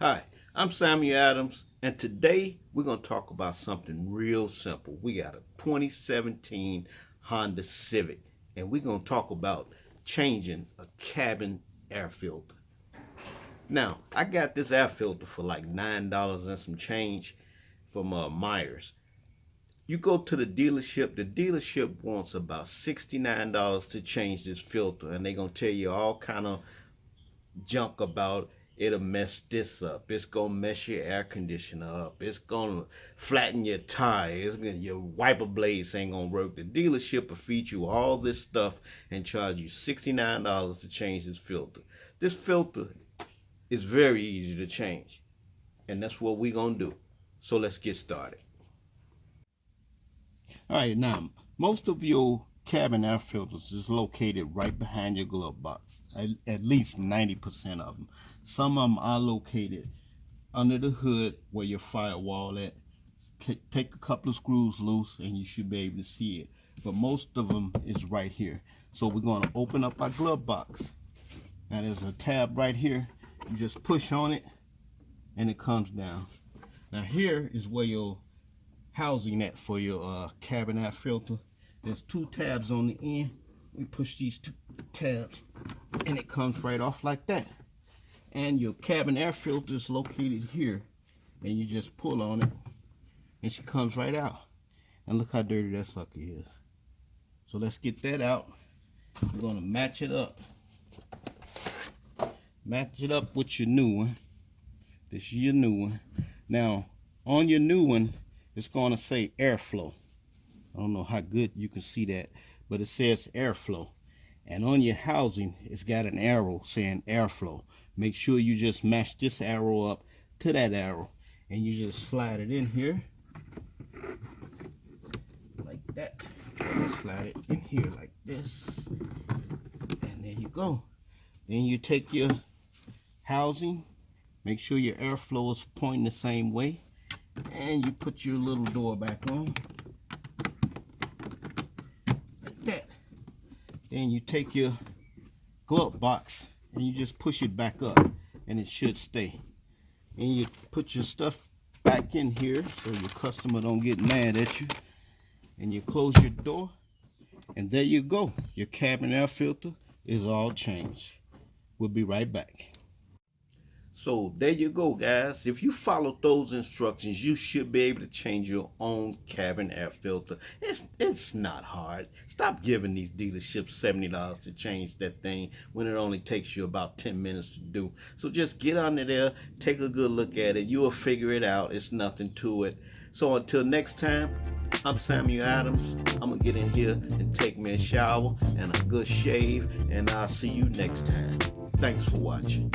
Hi, I'm Samuel Adams, and today we're going to talk about something real simple. We got a 2017 Honda Civic, and we're going to talk about changing a cabin air filter. Now, I got this air filter for like $9 and some change from Myers. You go to the dealership wants about $69 to change this filter, and they're going to tell you all kind of junk about it'll mess this up. It's gonna mess your air conditioner up. It's gonna flatten your tires. Your wiper blades ain't gonna work. The dealership will feed you all this stuff and charge you $69 to change this filter. This filter is very easy to change, and that's what we're gonna do. So let's get started. All right, now most of your cabin air filters is located right behind your glove box. At least 90% of them. Some of them are located under the hood where your firewall at. Take a couple of screws loose and you should be able to see it. But most of them is right here. So we're going to open up our glove box. Now there's a tab right here. You just push on it and it comes down. Now here is where your housing at for your cabin air filter. There's two tabs on the end. We push these two tabs and it comes right off like that. And your cabin air filter is located here, and you just pull on it and she comes right out. And look how dirty that sucker is. So let's get that out. We're going to match it up. Match it up with your new one. This is your new one. Now on your new one it's going to say airflow. I don't know how good you can see that, but it says airflow. And on your housing, it's got an arrow saying airflow. Make sure you just match this arrow up to that arrow. And you just slide it in here. Like that. And slide it in here like this. And there you go. Then you take your housing. Make sure your airflow is pointing the same way. And you put your little door back on. That. Then you take your glove box and you just push it back up and it should stay. And you put your stuff back in here so your customer don't get mad at you. And you close your door and there you go. Your cabin air filter is all changed. We'll be right back. So there you go, guys. If you follow those instructions, you should be able to change your own cabin air filter. It's not hard. Stop giving these dealerships $70 to change that thing when it only takes you about 10 minutes to do. So just get under there, take a good look at it. You will figure it out. It's nothing to it. So until next time, I'm Samuel Adams. I'm going to get in here and take me a shower and a good shave, and I'll see you next time. Thanks for watching.